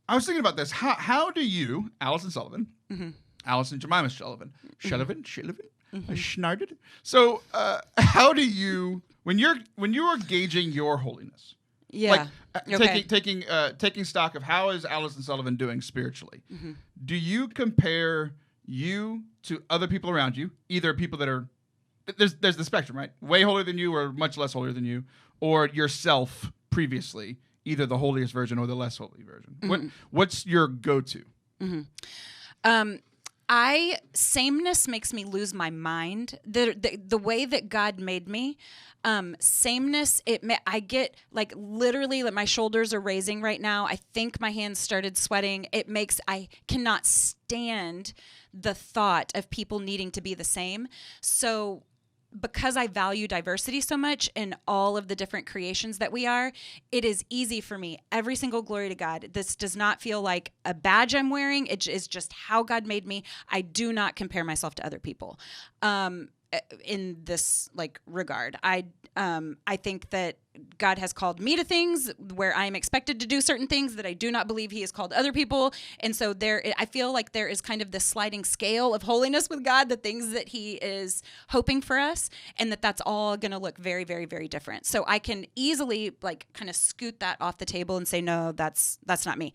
I was thinking about this. How do you, Allison Sullivan, Allison Jemima Sullivan, Schnarted? So how do you, when you're gauging your holiness, Yeah. like taking stock of how is Allison Sullivan doing spiritually, do you compare you to other people around you, either people that are, there's the spectrum, right? Way holier than you or much less holier than you, or yourself previously, either the holiest version or the less holy version. What's your go-to? Sameness makes me lose my mind. The way that God made me, sameness, I get like literally like my shoulders are raising right now. I think my hands started sweating. I cannot stand the thought of people needing to be the same. So because I value diversity so much in all of the different creations that we are, it is easy for me. Every single glory to God. This does not feel like a badge I'm wearing. It is just how God made me. I do not compare myself to other people in this like regard. I think that God has called me to things where I am expected to do certain things that I do not believe he has called other people. And so I feel like there is kind of this sliding scale of holiness with God, the things that he is hoping for us, and that's all going to look very, very, very different. So I can easily like kind of scoot that off the table and say, no, that's not me.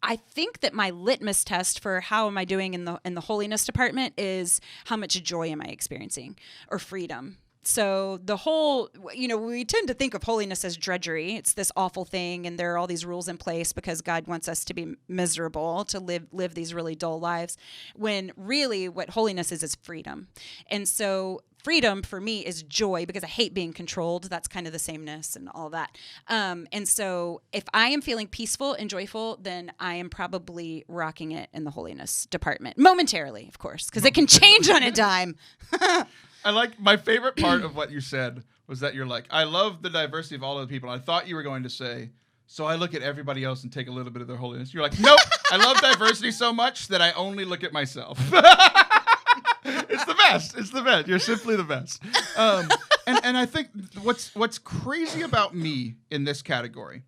I think that my litmus test for how am I doing in the holiness department is how much joy am I experiencing, or freedom. So the whole, we tend to think of holiness as drudgery. It's this awful thing, and there are all these rules in place because God wants us to be miserable, to live these really dull lives, when really what holiness is freedom. And so freedom for me is joy, because I hate being controlled. That's kind of the sameness and all that. And so if I am feeling peaceful and joyful, then I am probably rocking it in the holiness department. Momentarily, of course, because it can change on a dime. I like, my favorite part of what you said was that you're like, I love the diversity of all of the people. I thought you were going to say, so I look at everybody else and take a little bit of their holiness. You're like, nope, I love diversity so much that I only look at myself. It's the best. It's the best. You're simply the best. And I think what's crazy about me in this category,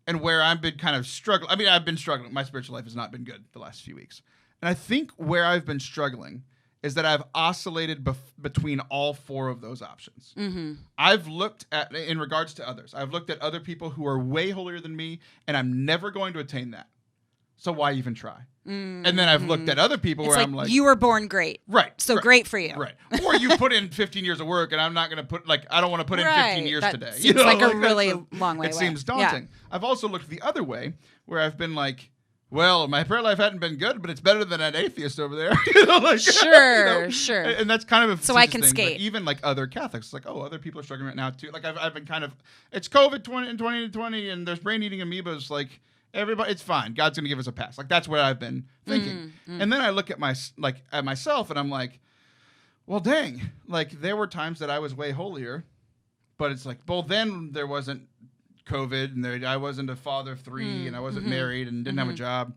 and where I've been kind of struggling. I mean, I've been struggling. My spiritual life has not been good the last few weeks. And I think where I've been struggling is that I've oscillated between all four of those options. Mm-hmm. I've looked at, in regards to others, I've looked at other people who are way holier than me, and I'm never going to attain that. So why even try? Mm-hmm. And then I've looked at other people where I'm like, you were born great. Right. So right, great for you. Right. Or you put in 15 years of work, and I'm not going to put, like, I don't want to put in 15 years that today. Seems like a really long way It away. seems daunting. Yeah. I've also looked the other way, where I've been like, well, my prayer life hadn't been good, but it's better than that atheist over there. Sure. And that's kind of a so I can thing, skate. But even like other Catholics, like, oh, other people are struggling right now too. Like I've been kind of, it's COVID 2020, and there's brain eating amoebas. Like, Everybody, it's fine. God's going to give us a pass. Like, that's what I've been thinking. And then I look at at myself and I'm like, well, dang. Like, there were times that I was way holier, but it's like, well, then there wasn't COVID and I wasn't a father of 3 and I wasn't married and didn't have a job.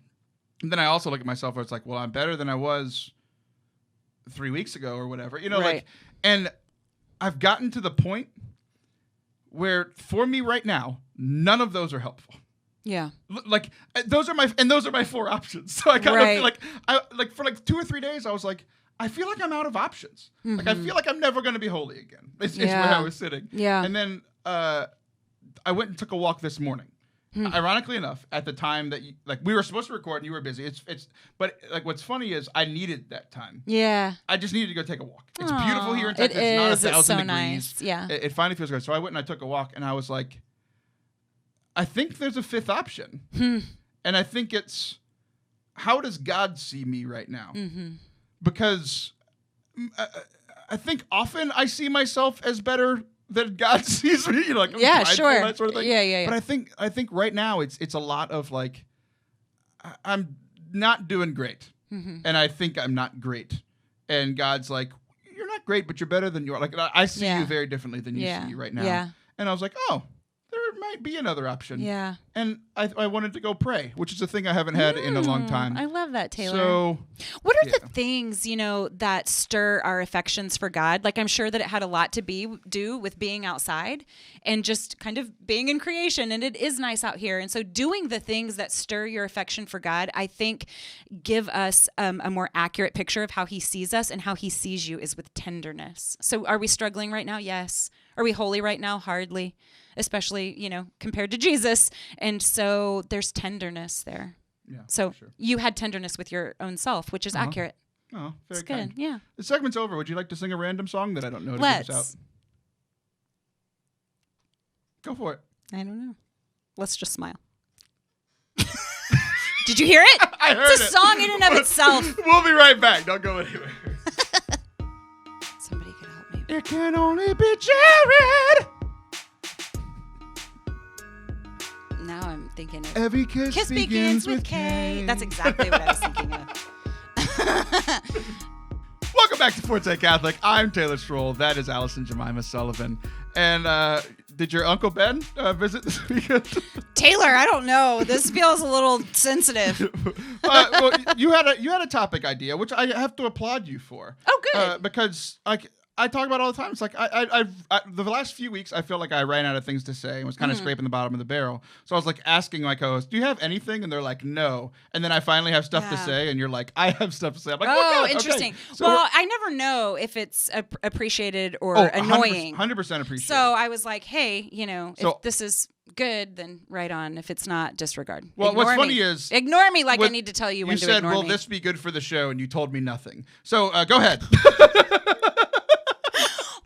And then I also look at myself where it's like, well, I'm better than I was 3 weeks ago or whatever, you know, Right. like, and I've gotten to the point where for me right now, none of those are helpful. Yeah. Like those are my 4 options. So I kind of feel like for like 2 or 3 days, I was like, I feel like I'm out of options. Like I feel like I'm never going to be holy again. It's where I was sitting. Yeah. And then I went and took a walk this morning. Ironically enough, at the time that we were supposed to record and you were busy. But like what's funny is I needed that time. Yeah. I just needed to go take a walk. It's Aw, beautiful here in it Texas. It's not is. 1,000 It's so degrees. nice. Yeah. It finally feels good. So I went and I took a walk and I was like, I think there's a 5th option. And I think it's, how does God see me right now? Because I think often I see myself as better than God sees me. You know, like I'm prideful, sure. that sort of thing. Yeah. But I think right now it's a lot of like, I'm not doing great. And I think I'm not great. And God's like, you're not great, but you're better than you are. Like I see you very differently than you see right now. Yeah. And I was like, oh, there might be another option. Yeah. And I wanted to go pray, which is a thing I haven't had in a long time. I love that, Taylor. So, what are the things, you know, that stir our affections for God? Like, I'm sure that it had a lot to do with being outside and just kind of being in creation. And it is nice out here. And so doing the things that stir your affection for God, I think give us a more accurate picture of how he sees us, and how he sees you is with tenderness. So are we struggling right now? Yes. Are we holy right now? Hardly. Especially, you know, compared to Jesus. And so there's tenderness there. Yeah. So sure. you had tenderness with your own self, which is accurate. Oh, very It's good. kind. Yeah. The segment's over. Would you like to sing a random song that I don't know to Let's. give us out? Go for it. I don't know. Let's just smile. Did you hear it? I heard it's a song in and of itself. We'll be right back. Don't go anywhere. Somebody could help me. It can only be Jared. Now I'm thinking of Every kiss begins with K. That's exactly what I was thinking of. Welcome back to Forte Catholic. I'm Taylor Stroll. That is Allison Sullivan. And did your Uncle Ben visit this weekend? Taylor, I don't know. This feels a little sensitive. Well, you had a topic idea, which I have to applaud you for. Oh, good. Because I talk about it all the time. It's like I the last few weeks I feel like I ran out of things to say and was kind of scraping the bottom of the barrel. So I was like asking my co-host, "Do you have anything?" And they're like, "No." And then I finally have stuff to say, and you're like, "I have stuff to say." I'm like, "Oh, good. interesting." Okay. So well, I never know if it's appreciated or annoying. 100% appreciated. So I was like, "Hey, you know, if this is good, then right on. If it's not, disregard." Well, ignore what's me. funny is ignore me like I need to tell you when to said, ignore me. "Will this be good for the show?" And you told me nothing. So go ahead.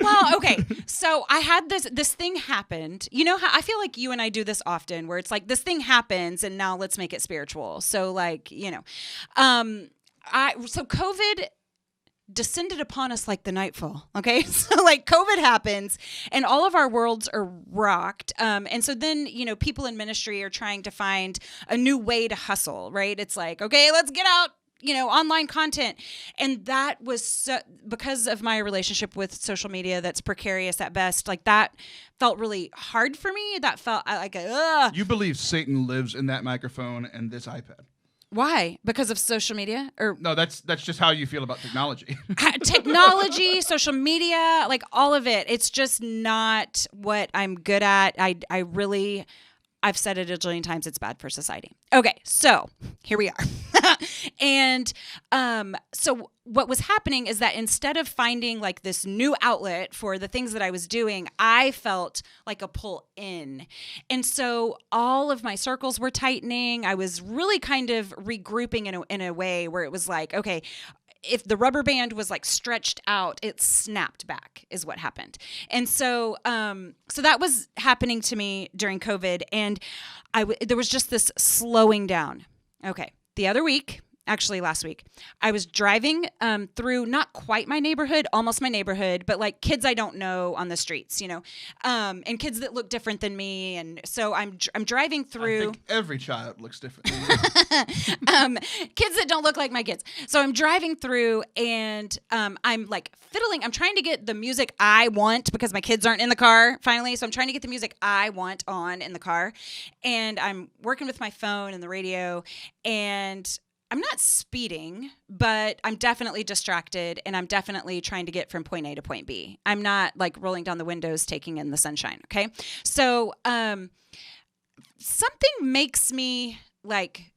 Well, okay. So I had this thing happened. You know how I feel like you and I do this often, where it's like this thing happens and now let's make it spiritual. So like, you know, so COVID descended upon us like the nightfall. Okay. So like COVID happens and all of our worlds are rocked. And so then, you know, people in ministry are trying to find a new way to hustle, right? It's like, okay, let's get out, you know, online content. And that was because of my relationship with social media that's precarious at best. Like that felt really hard for me. That felt like, ugh. You believe Satan lives in that microphone and this iPad. Why? Because of social media? Or no, that's just how you feel about technology. Technology, social media, like all of it. It's just not what I'm good at. I've said it a jillion times, it's bad for society. Okay, so here we are. And so what was happening is that instead of finding like this new outlet for the things that I was doing, I felt like a pull in. And so all of my circles were tightening. I was really kind of regrouping in a way where it was like, okay, if the rubber band was like stretched out, it snapped back is what happened. And so so that was happening to me during COVID. And there was just this slowing down. Okay. The other week, actually last week, I was driving through not quite my neighborhood, almost my neighborhood, but like kids I don't know on the streets, and kids that look different than me. And so I'm driving through. I think every child looks different. Kids that don't look like my kids. So I'm driving through and I'm like fiddling. I'm trying to get the music I want because my kids aren't in the car finally. So I'm trying to get the music I want on in the car. And I'm working with my phone and the radio, and I'm not speeding, but I'm definitely distracted, and I'm definitely trying to get from point A to point B. I'm not like rolling down the windows, taking in the sunshine. Okay. So something makes me like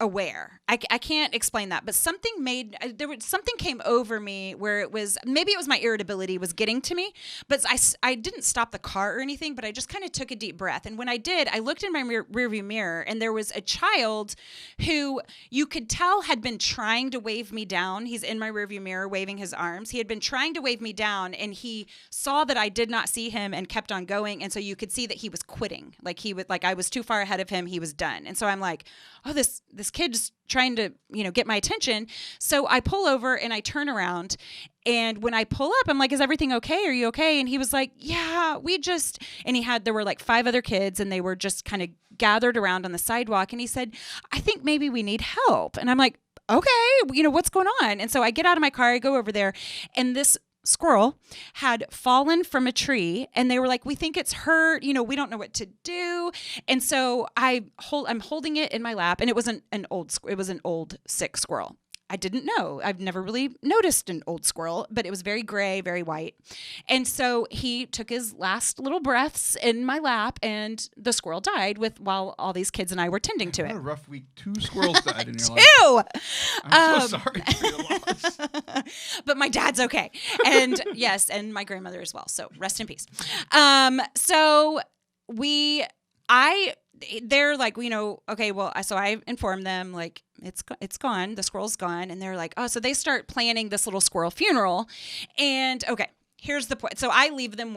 aware. I can't explain that, but something came over me where it was, maybe it was my irritability was getting to me, but I didn't stop the car or anything, but I just kind of took a deep breath. And when I did, I looked in my rearview mirror, and there was a child who you could tell had been trying to wave me down. He's in my rearview mirror waving his arms. He had been trying to wave me down, and he saw that I did not see him and kept on going. And so you could see that he was quitting. Like I was too far ahead of him. He was done. And so I'm like, oh, this kid's trying to, get my attention. So I pull over and I turn around, and when I pull up, I'm like, is everything okay? Are you okay? And he was like, yeah, there were like 5 other kids, and they were just kind of gathered around on the sidewalk. And he said, I think maybe we need help. And I'm like, okay, what's going on? And so I get out of my car, I go over there, and this squirrel had fallen from a tree, and they were like, we think it's hurt, we don't know what to do. And so I'm holding it in my lap, and it was an old sick squirrel. I didn't know. I've never really noticed an old squirrel, but it was very gray, very white. And so he took his last little breaths in my lap, and the squirrel died while all these kids and I were tending to it. What a rough week. 2 squirrels died in your life. 2! I'm so sorry for your loss. But my dad's okay. And yes, and my grandmother as well. So rest in peace. They're like, okay, well, so I informed them, like, it's gone. The squirrel's gone. And they're like, oh, so they start planning this little squirrel funeral. And okay, here's the point. So I leave them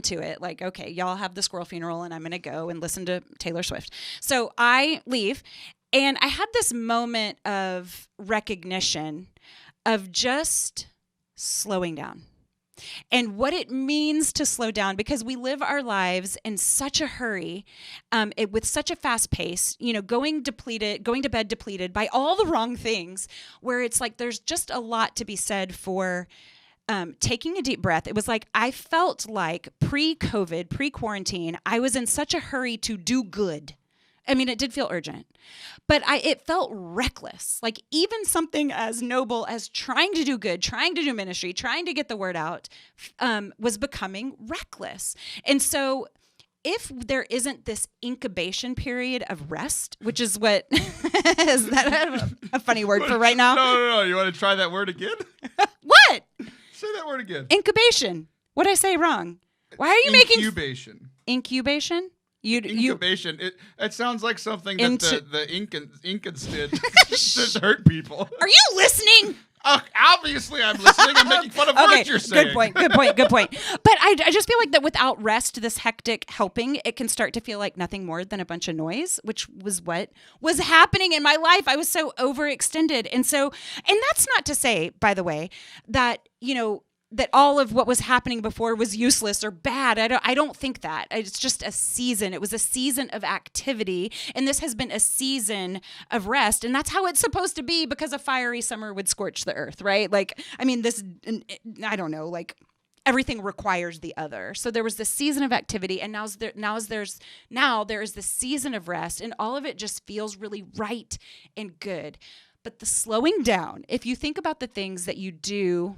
to it. Like, okay, y'all have the squirrel funeral, and I'm going to go and listen to Taylor Swift. So I leave, and I had this moment of recognition of just slowing down. And what it means to slow down, because we live our lives in such a hurry, with such a fast pace, going to bed depleted by all the wrong things, where it's like there's just a lot to be said for taking a deep breath. It was like I felt like pre-COVID, pre-quarantine, I was in such a hurry to do good. I mean, it did feel urgent, but it felt reckless. Like even something as noble as trying to do good, trying to do ministry, trying to get the word out, was becoming reckless. And so if there isn't this incubation period of rest, which is what, is that a funny word for right now? No. You want to try that word again? What? Say that word again. Incubation. What'd I say wrong? Why are you making... Incubation. Incubation? Incubation. It sounds like something that the Incans did to hurt people. Are you listening? Obviously, I'm listening. I'm making fun of what you're saying. Good point. But I just feel like that without rest, this hectic helping, it can start to feel like nothing more than a bunch of noise, which was what was happening in my life. I was so overextended. And that's not to say, by the way, that, that all of what was happening before was useless or bad. I don't think that. It's just a season. It was a season of activity, and this has been a season of rest, and that's how it's supposed to be, because a fiery summer would scorch the earth, right? Like, I mean, I don't know, like everything requires the other. So there was this season of activity, and now there is this season of rest, and all of it just feels really right and good. But the slowing down, if you think about the things that you do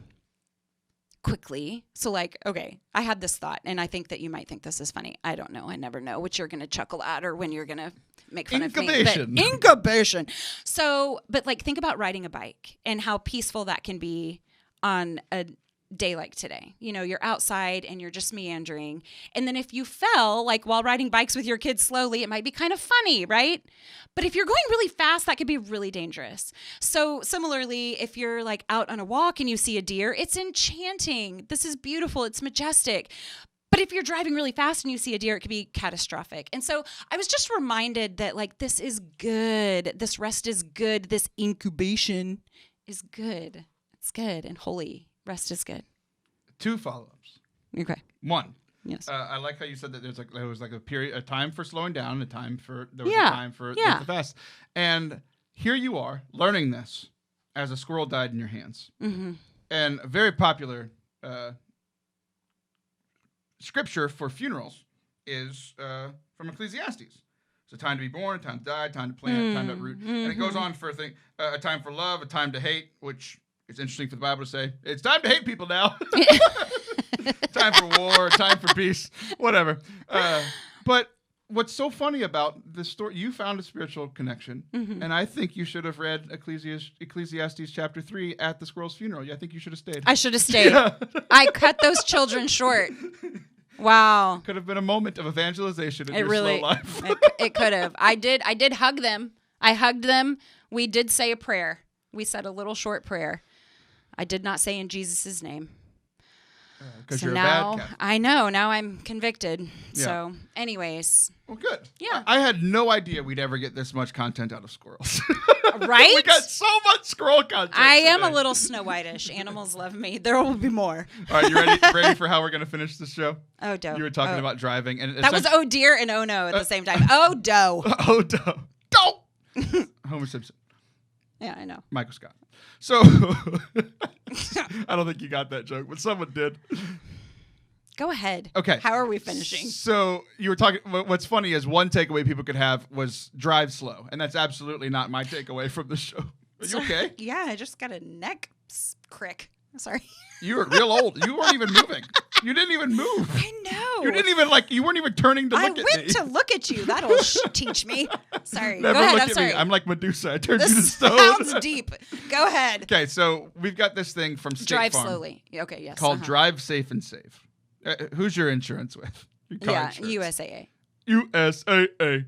quickly. So like, okay, I had this thought, and I think that you might think this is funny. I don't know. I never know what you're going to chuckle at or when you're going to make fun of me. Incubation. So, but like think about riding a bike and how peaceful that can be on a day like today. You're outside and you're just meandering. And then if you fell, like while riding bikes with your kids slowly, it might be kind of funny, right? But if you're going really fast, that could be really dangerous. So similarly, if you're like out on a walk and you see a deer, it's enchanting. This is beautiful. It's majestic. But if you're driving really fast and you see a deer, it could be catastrophic. And so I was just reminded that, like, this is good. This rest is good. This incubation is good. It's good and holy. Rest is good. 2 follow-ups. Okay. 1. Yes. I like how you said that there was like a time for slowing down, a time for the fast. And here you are learning this as a squirrel died in your hands. Mm-hmm. And a very popular scripture for funerals is from Ecclesiastes. It's a time to be born, a time to die, a time to plant, a time to uproot. Mm-hmm. And it goes on for a time for love, a time to hate, which is interesting for the Bible to say, it's time to hate people now. Time for war, time for peace, whatever. But what's so funny about this story, you found a spiritual connection, and I think you should have read Ecclesiastes chapter 3 at the squirrel's funeral. I think you should have stayed. I should have stayed. Yeah. I cut those children short. Wow. Could have been a moment of evangelization in your really, slow life. It could have. I did hug them. I hugged them. We did say a prayer. We said a little short prayer. I did not say in Jesus' name. Because so you're now, a bad Catholic. I know. Now I'm convicted. Yeah. So, anyways. Well, good. Yeah. I had no idea we'd ever get this much content out of squirrels. Right? We got so much squirrel content. I am today. a little Snow White-ish. Animals love me. There will be more. All right, you ready for how we're going to finish this show? Oh, doe. You were talking about driving. And that was oh dear and oh no at the same time. Oh, doe. Oh, doe. Doe! Homer Simpson. Yeah, I know. Michael Scott. So, I don't think you got that joke, but someone did. Go ahead. Okay. How are we finishing? So, you were talking, what's funny is one takeaway people could have was drive slow. And that's absolutely not my takeaway from the show. Are you okay? Yeah, I just got a neck crick. Sorry. You were real old. You weren't even moving. You didn't even move. I know. You didn't even you weren't even turning to look at me. I went to look at you. That'll teach me. Sorry. Never Go ahead. look I'm at sorry. me. I'm like Medusa. I turned you to This stone. sounds deep. Go ahead. Okay, so we've got this thing from State Drive Farm slowly. Okay, yes. called Drive Safe and Save. Who's your insurance with? Your car insurance. USAA. USAA.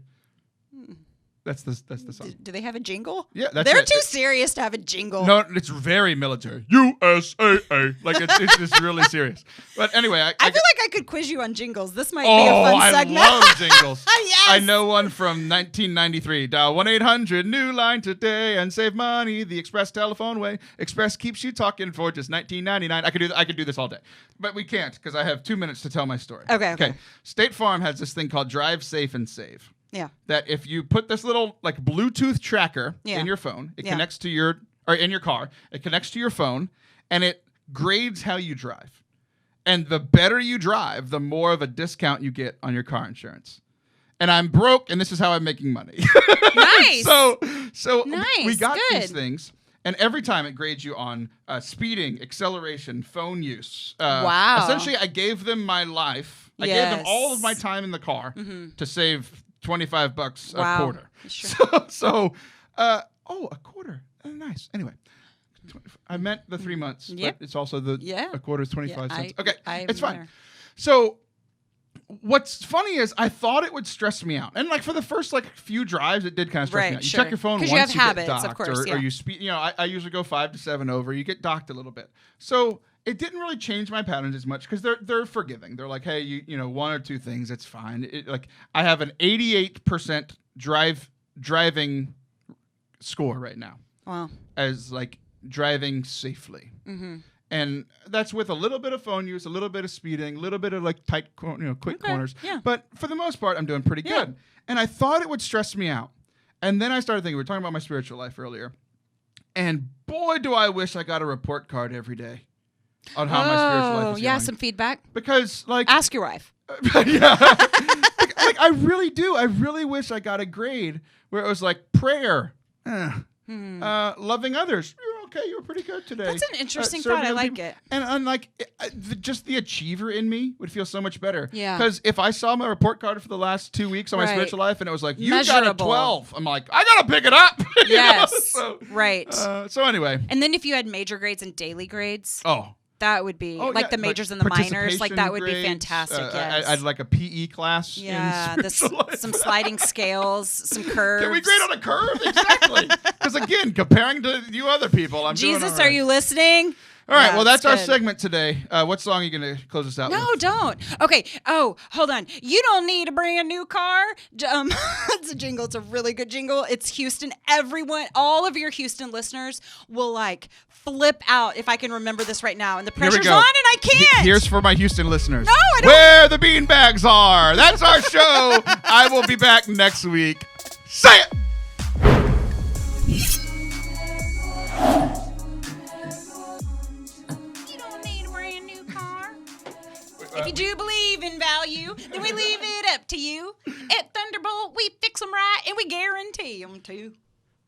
That's the song. Do they have a jingle? Yeah, that's They're it. too serious to have a jingle. No, it's very military. USAA. Like it's just really serious. But anyway, I feel like I could quiz you on jingles. This might be a fun segment. I love jingles. Yes. I know one from 1993. Dial 1-800 new line today and save money the Express telephone way. Express keeps you talking for just $19.99. I could do this all day, but we can't because I have 2 minutes to tell my story. Okay. State Farm has this thing called Drive Safe and Save. Yeah. That if you put this little like Bluetooth tracker in your phone, it connects to in your car, it connects to your phone, and it grades how you drive. And the better you drive, the more of a discount you get on your car insurance. And I'm broke, and this is how I'm making money. Nice. So nice. we got Good. these things, and every time it grades you on speeding, acceleration, phone use. Wow. Essentially, I gave them my life. I gave them all of my time in the car to save $25 a quarter. Sure. So, a quarter. Oh, nice. Anyway, I meant the 3 months, but it's also a quarter is 25 cents. Okay, it's fine. There. So, what's funny is I thought it would stress me out, and like for the first few drives, it did kind of stress me out. You check your phone once you have you habits, get docked, of course, or you speed. You know, I usually go 5 to 7 over. You get docked a little bit, so. It didn't really change my patterns as much because they're forgiving. They're like, hey, you know, 1 or 2 things, it's fine. I have an 88% driving score right now. Wow. As like driving safely, and that's with a little bit of phone use, a little bit of speeding, a little bit of like tight, quick corners. Yeah. But for the most part, I'm doing pretty good. And I thought it would stress me out, and then I started thinking. We were talking about my spiritual life earlier, and boy, do I wish I got a report card every day. On how my spiritual life is going. Some feedback. Because, like... Ask your wife. Yeah. like, I really do. I really wish I got a grade where it was like, prayer, loving others. You're okay. You were pretty good today. That's an interesting thought. I like it. And like, just the achiever in me would feel so much better. Yeah. Because if I saw my report card for the last 2 weeks on my spiritual life and it was like, you got a 12. I'm like, I got to pick it up. Yes. Right. So anyway. And then if you had major grades and daily grades. Oh. That would be like the majors and the minors. Like that would be fantastic. Yes. I'd like a PE class. Yeah, some sliding scales, some curves. Can we grade on a curve? Exactly. Because again, comparing to you other people, I'm Jesus, doing all right. are you listening? All right, well, that's our good. segment today. What song are you going to close us out No, with? don't. Okay. Oh, hold on. You don't need a brand new car. It's a jingle. It's a really good jingle. It's Houston. Everyone, all of your Houston listeners will like flip out if I can remember this right now. And the Here we pressure's go. on and I can't. Here's for my Houston listeners. No, I don't. Where the beanbags are. That's our show. I will be back next week. Say it. You don't need a brand new car. If you do believe in value, then we leave it up to you. At Thunderbolt, we fix them right and we guarantee them too.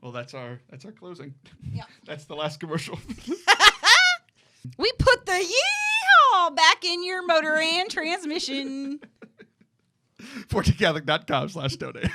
Well, that's our closing. Yeah. That's the last commercial. We put the yeehaw back in your motor and transmission. ForteCatholic.com/donate.